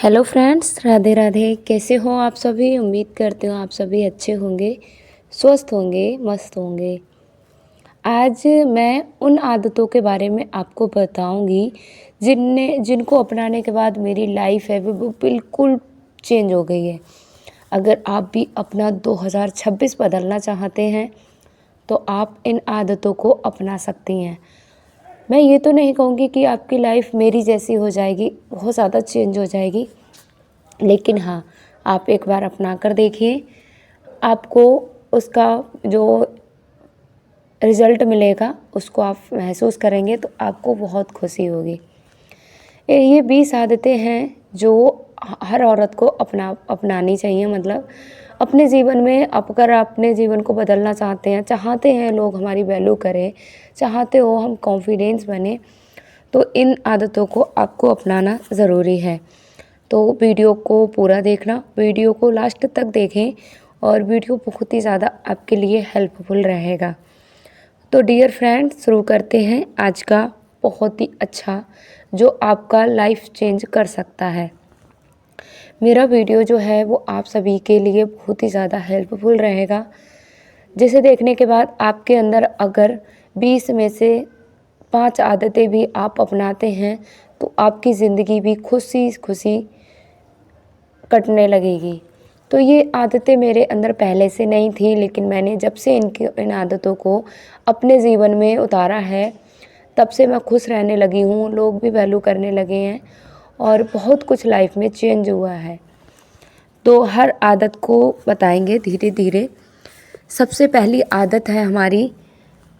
Hello friends, Radhe Radhe. कैसे हो आप सभी? उम्मीद करती हूँ आप सभी अच्छे होंगे, स्वस्थ होंगे, मस्त होंगे। आज मैं उन आदतों के बारे में आपको बताऊंगी जिनको अपनाने के बाद मेरी लाइफ है वो बिल्कुल चेंज हो गई है। अगर आप भी अपना 2026 बदलना चाहते हैं तो आप इन आदतों को अपना सकती हैं। मैं ये तो नहीं कहूँगी कि आपकी लाइफ मेरी जैसी हो जाएगी, बहुत ज़्यादा चेंज हो जाएगी, लेकिन हाँ, आप एक बार अपना कर देखिए। आपको उसका जो रिज़ल्ट मिलेगा उसको आप महसूस करेंगे तो आपको बहुत खुशी होगी। ये 20 आदतें हैं जो हर औरत को अपनानी चाहिए। मतलब अपने जीवन में अगर अपने जीवन को बदलना चाहते हैं लोग हमारी वैल्यू करें, चाहते हो हम कॉन्फिडेंस बने, तो इन आदतों को आपको अपनाना ज़रूरी है। तो वीडियो को पूरा देखना, वीडियो को लास्ट तक देखें और वीडियो बहुत ही ज़्यादा आपके लिए हेल्पफुल रहेगा। तो डियर फ्रेंड, शुरू करते हैं आज का बहुत ही अच्छा जो आपका लाइफ चेंज कर सकता है। मेरा वीडियो जो है वो आप सभी के लिए बहुत ही ज़्यादा हेल्पफुल रहेगा, जिसे देखने के बाद आपके अंदर अगर 20 में से 5 आदतें भी आप अपनाते हैं तो आपकी ज़िंदगी भी खुशी खुशी कटने लगेगी। तो ये आदतें मेरे अंदर पहले से नहीं थी, लेकिन मैंने जब से इन आदतों को अपने जीवन में उतारा है तब से मैं खुश रहने लगी हूँ। लोग भी वैल्यू करने लगे हैं और बहुत कुछ लाइफ में चेंज हुआ है। तो हर आदत को बताएंगे धीरे धीरे। सबसे पहली आदत है हमारी,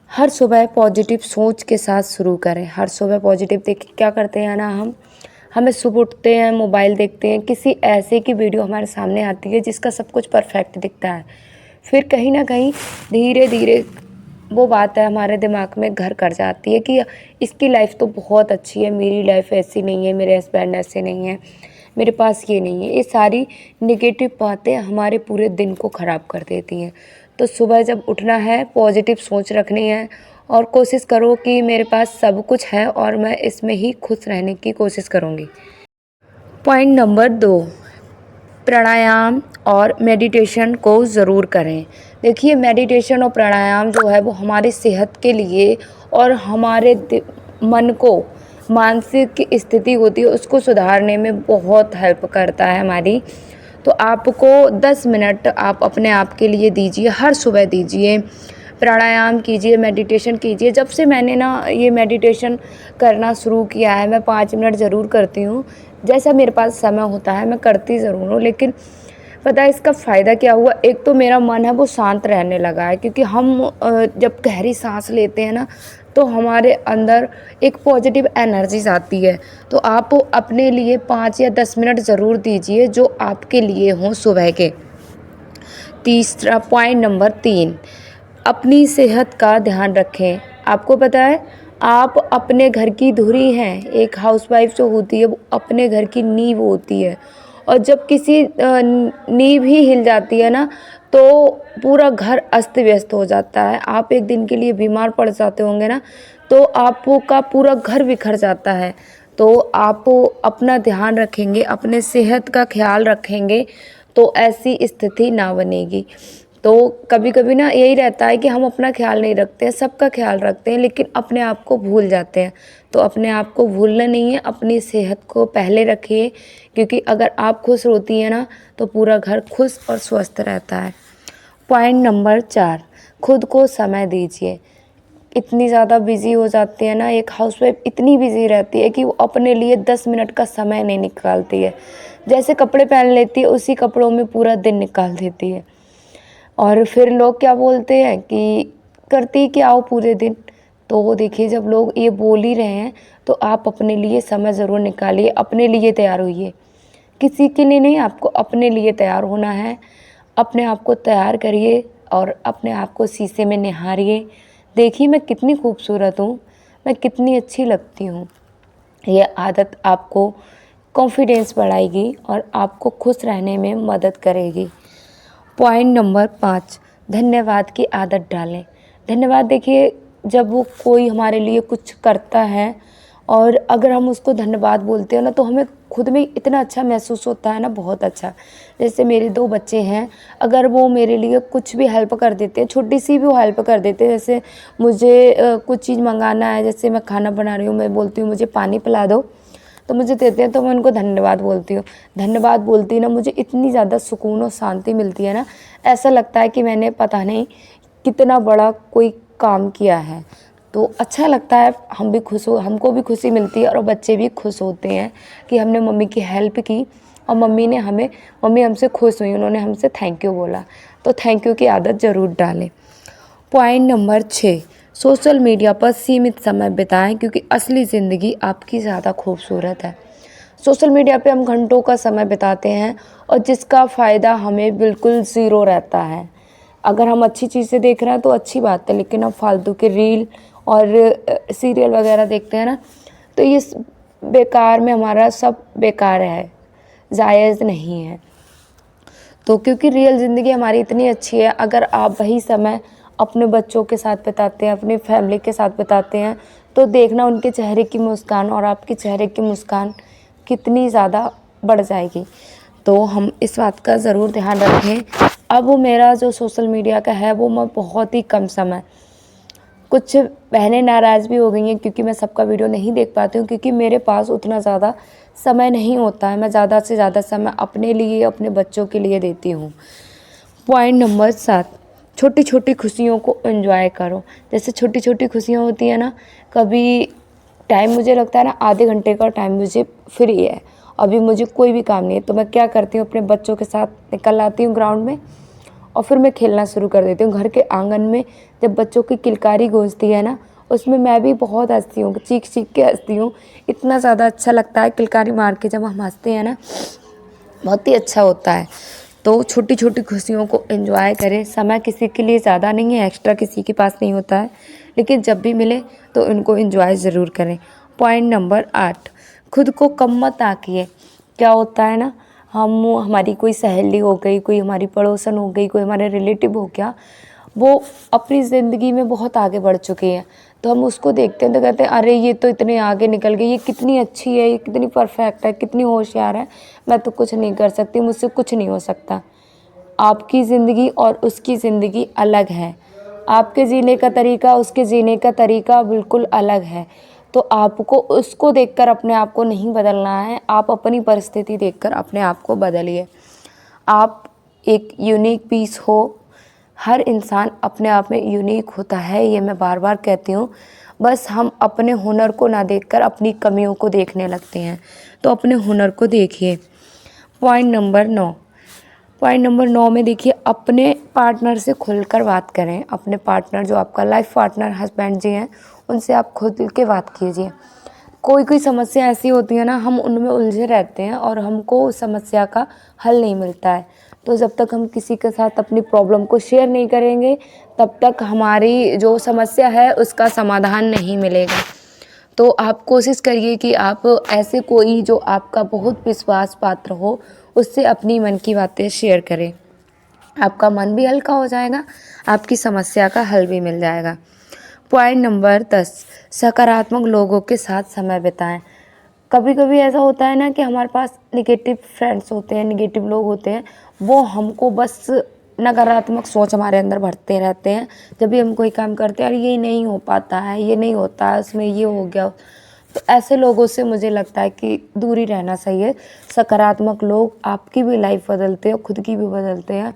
हर सुबह पॉजिटिव सोच के साथ शुरू करें। हर सुबह पॉजिटिव देखिए क्या करते हैं ना, हमें सुबह उठते हैं, मोबाइल देखते हैं, किसी ऐसे की वीडियो हमारे सामने आती है जिसका सब कुछ परफेक्ट दिखता है। फिर कहीं ना कहीं धीरे धीरे वो बात है हमारे दिमाग में घर कर जाती है कि इसकी लाइफ तो बहुत अच्छी है, मेरी लाइफ ऐसी नहीं है, मेरे हस्बैंड ऐसे नहीं है, मेरे पास ये नहीं है। ये सारी नेगेटिव बातें हमारे पूरे दिन को ख़राब कर देती हैं। तो सुबह जब उठना है पॉजिटिव सोच रखनी है और कोशिश करो कि मेरे पास सब कुछ है और मैं इसमें ही खुश रहने की कोशिश करूँगी। पॉइंट नंबर 2, प्राणायाम और मेडिटेशन को ज़रूर करें। देखिए, मेडिटेशन और प्राणायाम जो है वो हमारी सेहत के लिए और हमारे मन को, मानसिक स्थिति होती है उसको सुधारने में बहुत हेल्प करता है हमारी। तो आपको 10 मिनट आप अपने आप के लिए दीजिए, हर सुबह दीजिए, प्राणायाम कीजिए, मेडिटेशन कीजिए। जब से मैंने ना ये मेडिटेशन करना शुरू किया है, मैं 5 मिनट ज़रूर करती हूँ। जैसा मेरे पास समय होता है मैं करती ज़रूर हूँ, लेकिन पता है इसका फ़ायदा क्या हुआ? एक तो मेरा मन है वो शांत रहने लगा है, क्योंकि हम जब गहरी सांस लेते हैं ना तो हमारे अंदर एक पॉजिटिव एनर्जीज आती है। तो आप अपने लिए 5 या 10 मिनट ज़रूर दीजिए जो आपके लिए हों सुबह के। तीसरा पॉइंट नंबर 3, अपनी सेहत का ध्यान रखें। आपको पता है आप अपने घर की धुरी हैं। एक हाउसवाइफ जो होती है वो अपने घर की नींव होती है, और जब किसी नींव ही हिल जाती है ना तो पूरा घर अस्त व्यस्त हो जाता है। आप एक दिन के लिए बीमार पड़ जाते होंगे ना तो आपका पूरा घर बिखर जाता है। तो आप अपना ध्यान रखेंगे, अपने सेहत का ख्याल रखेंगे तो ऐसी स्थिति ना बनेगी। तो कभी कभी ना यही रहता है कि हम अपना ख्याल नहीं रखते हैं, सबका ख्याल रखते हैं लेकिन अपने आप को भूल जाते हैं। तो अपने आप को भूलना नहीं है, अपनी सेहत को पहले रखिए, क्योंकि अगर आप खुश होती हैं ना तो पूरा घर खुश और स्वस्थ रहता है। पॉइंट नंबर 4, खुद को समय दीजिए। इतनी ज़्यादा बिजी हो जाती है ना, एक हाउसवाइफ इतनी बिजी रहती है कि वो अपने लिए 10 मिनट का समय नहीं निकालती है। जैसे कपड़े पहन लेती है उसी कपड़ों में पूरा दिन निकाल देती है, और फिर लोग क्या बोलते हैं कि करती क्या हो पूरे दिन। तो वो देखिए, जब लोग ये बोल ही रहे हैं तो आप अपने लिए समय ज़रूर निकालिए, अपने लिए तैयार होइए। किसी के लिए नहीं, आपको अपने लिए तैयार होना है। अपने आप को तैयार करिए और अपने आप को शीशे में निहारिए। देखिए मैं कितनी खूबसूरत हूँ, मैं कितनी अच्छी लगती हूँ। ये आदत आपको कॉन्फिडेंस बढ़ाएगी और आपको खुश रहने में मदद करेगी। पॉइंट नंबर 5, धन्यवाद की आदत डालें। धन्यवाद, देखिए जब वो कोई हमारे लिए कुछ करता है और अगर हम उसको धन्यवाद बोलते हैं ना तो हमें खुद में इतना अच्छा महसूस होता है ना, बहुत अच्छा। जैसे मेरे 2 बच्चे हैं, अगर वो मेरे लिए कुछ भी हेल्प कर देते हैं, छोटी सी भी वो हेल्प कर देते हैं, जैसे मुझे कुछ चीज़ मंगाना है, जैसे मैं खाना बना रही हूँ, मैं बोलती हूँ मुझे पानी पिला दो, तो मुझे देते हैं, तो मैं उनको धन्यवाद बोलती हूँ। धन्यवाद बोलती ना मुझे इतनी ज़्यादा सुकून और शांति मिलती है ना, ऐसा लगता है कि मैंने पता नहीं कितना बड़ा कोई काम किया है। तो अच्छा लगता है, हम भी खुश हो, हमको भी खुशी मिलती है और बच्चे भी खुश होते हैं कि हमने मम्मी की हेल्प की और मम्मी हमसे खुश हुई, उन्होंने हमसे थैंक यू बोला। तो थैंक यू की आदत ज़रूर डालें। पॉइंट नंबर 6, सोशल मीडिया पर सीमित समय बिताएं क्योंकि असली ज़िंदगी आपकी ज़्यादा खूबसूरत है। सोशल मीडिया पे हम घंटों का समय बिताते हैं और जिसका फ़ायदा हमें बिल्कुल ज़ीरो रहता है। अगर हम अच्छी चीज़ें देख रहे हैं तो अच्छी बात है, लेकिन हम फालतू के रील और सीरियल वगैरह देखते हैं ना, तो ये बेकार में हमारा सब बेकार है, जायज़ नहीं है। तो क्योंकि रियल ज़िंदगी हमारी इतनी अच्छी है, अगर आप वही समय अपने बच्चों के साथ बिताते हैं, अपनी फैमिली के साथ बिताते हैं, तो देखना उनके चेहरे की मुस्कान और आपके चेहरे की मुस्कान कितनी ज़्यादा बढ़ जाएगी। तो हम इस बात का ज़रूर ध्यान रखें। अब वो मेरा जो सोशल मीडिया का है वो मैं बहुत ही कम समय, कुछ बहनें नाराज़ भी हो गई हैं क्योंकि मैं सबका वीडियो नहीं देख पाती हूँ, क्योंकि मेरे पास उतना ज़्यादा समय नहीं होता है। मैं ज़्यादा से ज़्यादा समय अपने लिए, अपने बच्चों के लिए देती हूँ। पॉइंट नंबर 7, छोटी छोटी खुशियों को एंजॉय करो। जैसे छोटी छोटी खुशियाँ होती हैं ना, कभी टाइम मुझे लगता है ना आधे घंटे का टाइम मुझे फ्री है, अभी मुझे कोई भी काम नहीं है, तो मैं क्या करती हूँ, अपने बच्चों के साथ निकल आती हूँ ग्राउंड में और फिर मैं खेलना शुरू कर देती हूँ। घर के आंगन में जब बच्चों की किलकारी गूंजती है ना, उसमें मैं भी बहुत हंसती हूँ, चीख चीख के हंसती हूँ। इतना ज़्यादा अच्छा लगता है किलकारी मार के जब हम हंसते हैं ना, बहुत ही अच्छा होता है। तो छोटी छोटी खुशियों को एंजॉय करें। समय किसी के लिए ज़्यादा नहीं है, एक्स्ट्रा किसी के पास नहीं होता है, लेकिन जब भी मिले तो इनको एंजॉय ज़रूर करें। पॉइंट नंबर 8, खुद को कम मत आंकिए। क्या होता है ना, हमारी कोई सहेली हो गई, कोई हमारी पड़ोसन हो गई, कोई हमारे रिलेटिव हो गया, वो अपनी ज़िंदगी में बहुत आगे बढ़ चुकी है, तो हम उसको देखते हैं तो कहते हैं अरे ये तो इतने आगे निकल गई, ये कितनी अच्छी है, ये कितनी परफेक्ट है, कितनी होशियार है, मैं तो कुछ नहीं कर सकती, मुझसे कुछ नहीं हो सकता। आपकी ज़िंदगी और उसकी ज़िंदगी अलग है, आपके जीने का तरीका, उसके जीने का तरीका बिल्कुल अलग है। तो आपको उसको देखकर अपने आप को नहीं बदलना है, आप अपनी परिस्थिति देखकर अपने आप को बदलिए। आप एक यूनिक पीस हो, हर इंसान अपने आप में यूनिक होता है, ये मैं बार बार कहती हूँ। बस हम अपने हुनर को ना देखकर अपनी कमियों को देखने लगते हैं, तो अपने हुनर को देखिए। पॉइंट नंबर 9 में देखिए, अपने पार्टनर से खुलकर बात करें। अपने पार्टनर, जो आपका लाइफ पार्टनर हस्बैंड जी हैं, उनसे आप खुल के बात कीजिए। कोई समस्या ऐसी होती है ना, हम उनमें उलझे रहते हैं और हमको उस समस्या का हल नहीं मिलता है। तो जब तक हम किसी के साथ अपनी प्रॉब्लम को शेयर नहीं करेंगे, तब तक हमारी जो समस्या है उसका समाधान नहीं मिलेगा। तो आप कोशिश करिए कि आप ऐसे कोई जो आपका बहुत विश्वास पात्र हो, उससे अपनी मन की बातें शेयर करें। आपका मन भी हल्का हो जाएगा, आपकी समस्या का हल भी मिल जाएगा। पॉइंट नंबर 10, सकारात्मक लोगों के साथ समय बिताएं। कभी कभी ऐसा होता है ना कि हमारे पास निगेटिव फ्रेंड्स होते हैं, निगेटिव लोग होते हैं, वो हमको बस नकारात्मक सोच हमारे अंदर भरते रहते हैं। जब भी हम कोई काम करते हैं, अरे ये नहीं हो पाता है, ये नहीं होता है, उसमें ये हो गया, तो ऐसे लोगों से मुझे लगता है कि दूरी रहना सही है। सकारात्मक लोग आपकी भी लाइफ बदलते हैं, खुद की भी बदलते हैं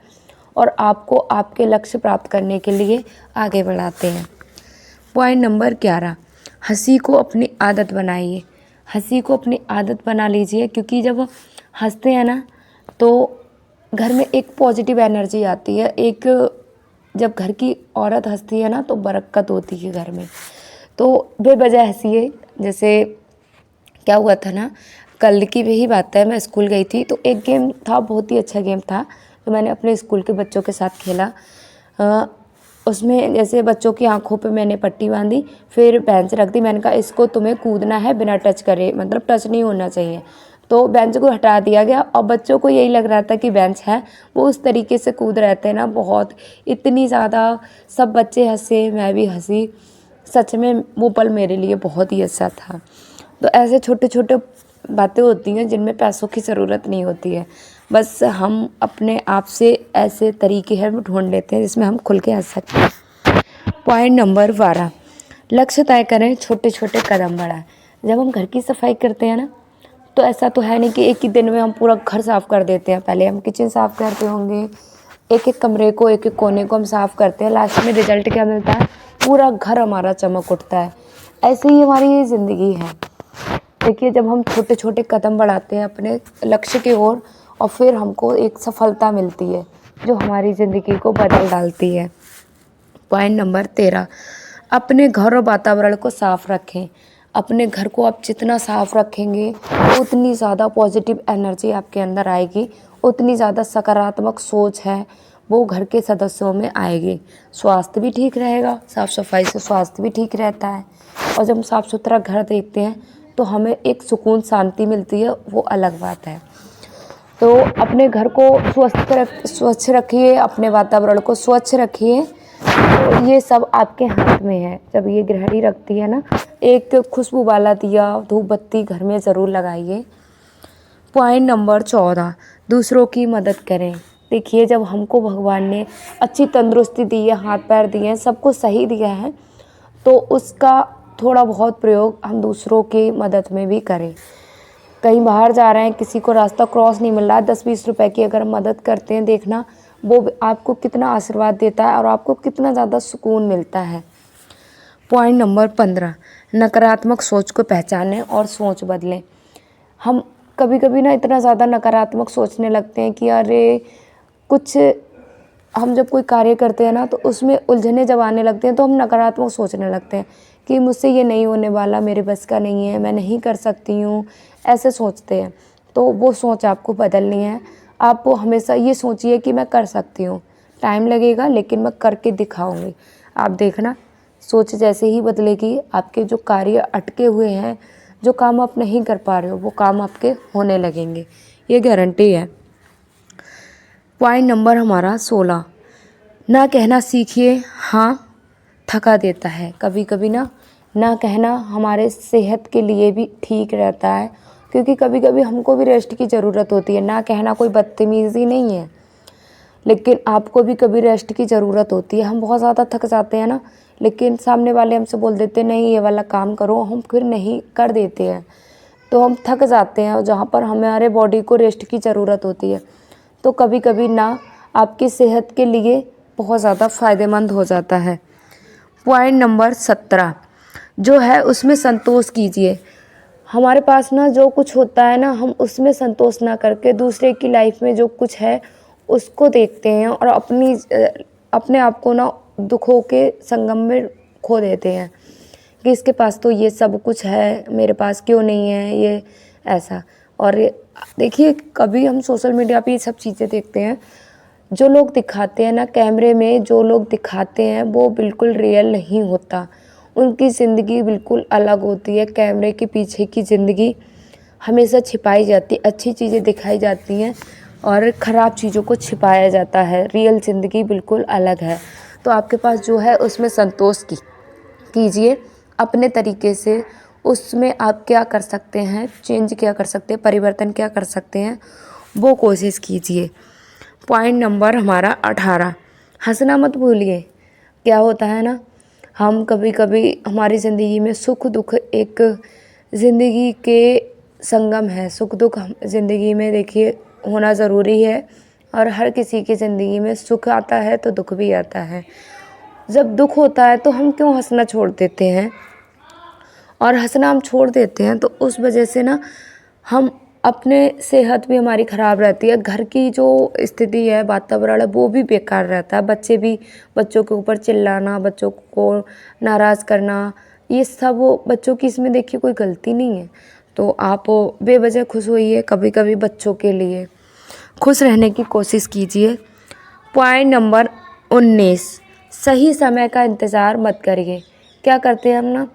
और आपको आपके लक्ष्य प्राप्त करने के लिए आगे बढ़ाते हैं। पॉइंट नंबर 11, हंसी को अपनी आदत बनाइए। हंसी को अपनी आदत बना लीजिए, क्योंकि जब हंसते हैं ना तो घर में एक पॉजिटिव एनर्जी आती है। एक जब घर की औरत हंसती है ना तो बरकत होती है घर में। तो बेवजह हंसिए। जैसे क्या हुआ था ना, कल की भी ही बात है, मैं स्कूल गई थी, तो एक गेम था, बहुत ही अच्छा गेम था, तो मैंने अपने स्कूल के बच्चों के साथ खेला। उसमें जैसे बच्चों की आंखों पे मैंने पट्टी बांधी, फिर बेंच रख दी, मैंने कहा इसको तुम्हें कूदना है बिना टच करे, मतलब टच नहीं होना चाहिए। तो बेंच को हटा दिया गया और बच्चों को यही लग रहा था कि बेंच है, वो उस तरीके से कूद रहे थे ना, बहुत इतनी ज़्यादा सब बच्चे हंसे, मैं भी हंसी। सच में वो पल मेरे लिए बहुत ही अच्छा था। तो ऐसे छोटे छोटे बातें होती हैं जिनमें पैसों की ज़रूरत नहीं होती है, बस हम अपने आप से ऐसे तरीके हैं ढूंढ लेते हैं जिसमें हम खुल के हंस सकते हैं। पॉइंट नंबर 12, लक्ष्य तय करें, छोटे छोटे कदम बढ़ाएं। जब हम घर की सफाई करते हैं ना, तो ऐसा तो है नहीं कि एक ही दिन में हम पूरा घर साफ़ कर देते हैं। पहले हम किचन साफ़ करते होंगे, एक एक कमरे को, एक एक कोने को हम साफ़ करते हैं, लास्ट में रिजल्ट क्या मिलता है, पूरा घर हमारा चमक उठता है। ऐसे ही हमारी ये ज़िंदगी है। देखिए, जब हम छोटे छोटे कदम बढ़ाते हैं अपने लक्ष्य की ओर, और फिर हमको एक सफलता मिलती है जो हमारी ज़िंदगी को बदल डालती है। पॉइंट नंबर 13, अपने घर और वातावरण को साफ़ रखें। अपने घर को आप जितना साफ़ रखेंगे उतनी ज़्यादा पॉजिटिव एनर्जी आपके अंदर आएगी, उतनी ज़्यादा सकारात्मक सोच है वो घर के सदस्यों में आएगी। स्वास्थ्य भी ठीक रहेगा, साफ़ सफाई से स्वास्थ्य भी ठीक रहता है। और जब हम साफ़ सुथरा घर देखते हैं तो हमें एक सुकून शांति मिलती है, वो अलग बात है। तो अपने घर को स्वच्छ रखिए, अपने वातावरण को स्वच्छ रखिए। तो ये सब आपके हाथ में है। जब ये गृहिणी रखती है ना, एक खुशबू वाला दिया, धूप बत्ती घर में ज़रूर लगाइए। पॉइंट नंबर 14, दूसरों की मदद करें। देखिए, जब हमको भगवान ने अच्छी तंदुरुस्ती दी है, हाथ पैर दिए हैं, सब कुछ सही दिया है, तो उसका थोड़ा बहुत प्रयोग हम दूसरों की मदद में भी करें। कहीं बाहर जा रहे हैं, किसी को रास्ता क्रॉस नहीं मिल रहा, 10-20 रुपए की अगर मदद करते हैं, देखना वो आपको कितना आशीर्वाद देता है और आपको कितना ज़्यादा सुकून मिलता है। पॉइंट नंबर 15, नकारात्मक सोच को पहचानें और सोच बदलें। हम कभी कभी ना इतना ज़्यादा नकारात्मक सोचने लगते हैं कि अरे कुछ, हम जब कोई कार्य करते हैं ना तो उसमें उलझने जब आने लगते हैं तो हम नकारात्मक सोचने लगते हैं कि मुझसे ये नहीं होने वाला, मेरे बस का नहीं है, मैं नहीं कर सकती हूँ, ऐसे सोचते हैं। तो वो सोच आपको बदलनी है। आप हमेशा ये सोचिए कि मैं कर सकती हूँ, टाइम लगेगा लेकिन मैं करके दिखाऊंगी। आप देखना, सोच जैसे ही बदलेगी, आपके जो कार्य अटके हुए हैं, जो काम आप नहीं कर पा रहे हो, वो काम आपके होने लगेंगे, ये गारंटी है। पॉइंट नंबर हमारा 16, ना कहना सीखिए, हाँ थका देता है। कभी कभी ना कहना हमारे सेहत के लिए भी ठीक रहता है, क्योंकि कभी कभी हमको भी रेस्ट की ज़रूरत होती है। ना कहना कोई बदतमीज़ी नहीं है, लेकिन आपको भी कभी रेस्ट की ज़रूरत होती है। हम बहुत ज़्यादा थक जाते हैं ना, लेकिन सामने वाले हमसे बोल देते हैं नहीं ये वाला काम करो, हम फिर नहीं कर देते हैं, तो हम थक जाते हैं जहाँ पर हमारे बॉडी को रेस्ट की ज़रूरत होती है। तो कभी कभी ना आपकी सेहत के लिए बहुत ज़्यादा फ़ायदेमंद हो जाता है। पॉइंट नंबर 17, जो है उसमें संतोष कीजिए। हमारे पास ना जो कुछ होता है ना, हम उसमें संतोष ना करके दूसरे की लाइफ में जो कुछ है उसको देखते हैं और अपने आप को ना दुखों के संगम में खो देते हैं कि इसके पास तो ये सब कुछ है, मेरे पास क्यों नहीं है, ये ऐसा। और देखिए, कभी हम सोशल मीडिया पे ये सब चीज़ें देखते हैं, जो लोग दिखाते हैं ना कैमरे में, जो लोग दिखाते हैं वो बिल्कुल रियल नहीं होता। उनकी ज़िंदगी बिल्कुल अलग होती है। कैमरे के पीछे की ज़िंदगी हमेशा छिपाई जाती, अच्छी चीज़ें दिखाई जाती हैं और ख़राब चीज़ों को छिपाया जाता है। रियल ज़िंदगी बिल्कुल अलग है। तो आपके पास जो है उसमें संतोष कीजिए अपने तरीके से। उसमें आप क्या कर सकते हैं, चेंज क्या कर सकते हैं, परिवर्तन क्या कर सकते हैं, वो कोशिश कीजिए। पॉइंट नंबर हमारा 18, हंसना मत भूलिए। क्या होता है ना, हम कभी कभी हमारी ज़िंदगी में सुख दुख एक ज़िंदगी के संगम है। सुख दुख ज़िंदगी में देखिए होना ज़रूरी है, और हर किसी की ज़िंदगी में सुख आता है तो दुख भी आता है। जब दुख होता है तो हम क्यों हंसना छोड़ देते हैं, और हंसना हम छोड़ देते हैं तो उस वजह से ना हम अपने सेहत भी हमारी ख़राब रहती है। घर की जो स्थिति है, वातावरण है, वो भी बेकार रहता है। बच्चों के ऊपर चिल्लाना, बच्चों को नाराज़ करना, ये सब बच्चों की इसमें देखिए कोई गलती नहीं है। तो आप बेवजह खुश होइए, कभी कभी बच्चों के लिए खुश रहने की कोशिश कीजिए। पॉइंट नंबर 19, सही समय का इंतज़ार मत करिए। क्या करते हैं हम ना,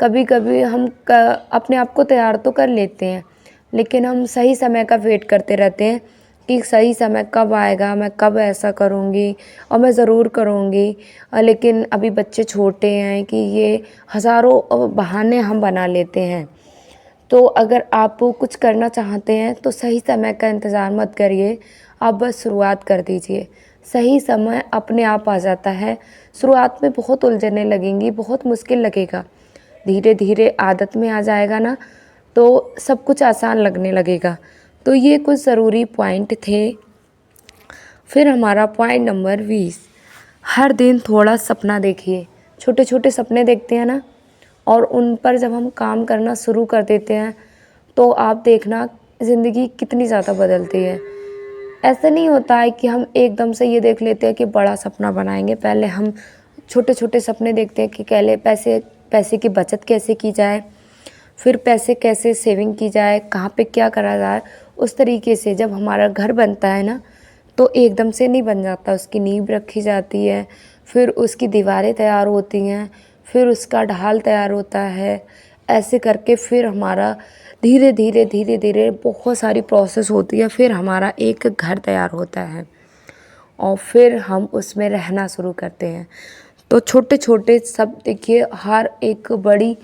कभी कभी हम अपने आप को तैयार तो कर लेते हैं, लेकिन हम सही समय का वेट करते रहते हैं कि सही समय कब आएगा, मैं कब ऐसा करूँगी और मैं ज़रूर करूँगी। लेकिन अभी बच्चे छोटे हैं कि ये हज़ारों बहाने हम बना लेते हैं। तो अगर आप कुछ करना चाहते हैं तो सही समय का इंतज़ार मत करिए, आप बस शुरुआत कर दीजिए। सही समय अपने आप आ जाता है। शुरुआत में बहुत उलझनें लगेंगी, बहुत मुश्किल लगेगा, धीरे धीरे आदत में आ जाएगा ना, तो सब कुछ आसान लगने लगेगा। तो ये कुछ ज़रूरी पॉइंट थे। फिर हमारा पॉइंट नंबर 20, हर दिन थोड़ा सपना देखिए। छोटे छोटे सपने देखते हैं ना, और उन पर जब हम काम करना शुरू कर देते हैं तो आप देखना ज़िंदगी कितनी ज़्यादा बदलती है। ऐसा नहीं होता है कि हम एकदम से ये देख लेते हैं कि बड़ा सपना बनाएंगे। पहले हम छोटे छोटे सपने देखते हैं कि पहले पैसे की बचत कैसे की जाए, फिर पैसे कैसे सेविंग की जाए, कहाँ पे क्या करा जाए। उस तरीके से जब हमारा घर बनता है ना, तो एकदम से नहीं बन जाता, उसकी नींव रखी जाती है, फिर उसकी दीवारें तैयार होती हैं, फिर उसका ढाल तैयार होता है। ऐसे करके फिर हमारा धीरे धीरे धीरे धीरे बहुत सारी प्रोसेस होती है, फिर हमारा एक घर तैयार होता है और फिर हम उसमें रहना शुरू करते हैं। तो छोटे छोटे सब देखिए, हर एक बड़ी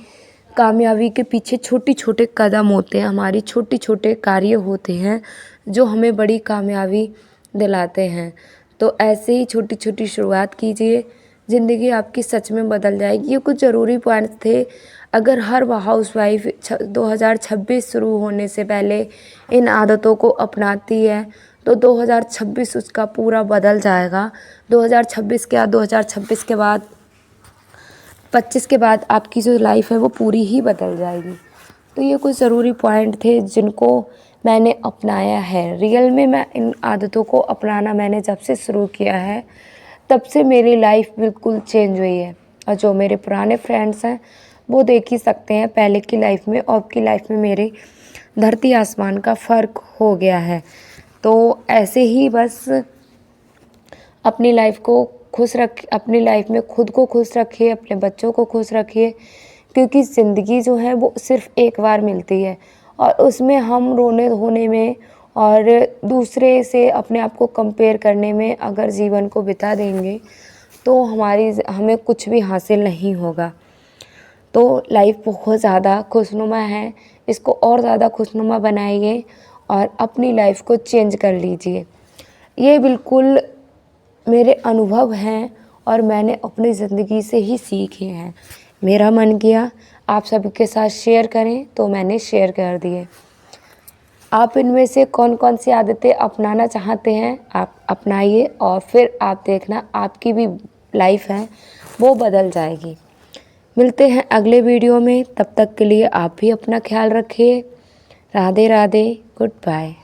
कामयाबी के पीछे छोटे छोटे कदम होते हैं, हमारी छोटे छोटे कार्य होते हैं जो हमें बड़ी कामयाबी दिलाते हैं। तो ऐसे ही छोटी छोटी शुरुआत कीजिए, ज़िंदगी आपकी सच में बदल जाएगी। ये कुछ ज़रूरी पॉइंट्स थे। अगर हर हाउसवाइफ 2026 शुरू होने से पहले इन आदतों को अपनाती है तो 2026 उसका पूरा बदल जाएगा। 2026 क्या, 2026 के बाद 25 के बाद आपकी जो लाइफ है वो पूरी ही बदल जाएगी। तो ये कुछ ज़रूरी पॉइंट थे जिनको मैंने अपनाया है। रियल में मैं इन आदतों को अपनाना मैंने जब से शुरू किया है तब से मेरी लाइफ बिल्कुल चेंज हुई है। और जो मेरे पुराने फ्रेंड्स हैं वो देख ही सकते हैं, पहले की लाइफ में और अब की लाइफ में मेरे धरती आसमान का फ़र्क हो गया है। तो ऐसे ही बस अपनी लाइफ को अपनी लाइफ में खुद को खुश रखिए, अपने बच्चों को खुश रखिए, क्योंकि ज़िंदगी जो है वो सिर्फ़ एक बार मिलती है और उसमें हम रोने धोने में और दूसरे से अपने आप को कंपेयर करने में अगर जीवन को बिता देंगे तो हमें कुछ भी हासिल नहीं होगा। तो लाइफ बहुत ज़्यादा खुशनुमा है, इसको और ज़्यादा खुशनुमा बनाइए और अपनी लाइफ को चेंज कर लीजिए। ये बिल्कुल मेरे अनुभव हैं और मैंने अपनी ज़िंदगी से ही सीखे हैं। मेरा मन किया आप सभी के साथ शेयर करें तो मैंने शेयर कर दिए। आप इनमें से कौन कौन सी आदतें अपनाना चाहते हैं आप अपनाइए और फिर आप देखना आपकी भी लाइफ है वो बदल जाएगी। मिलते हैं अगले वीडियो में, तब तक के लिए आप भी अपना ख्याल रखिए। Radhe Radhe, good bye.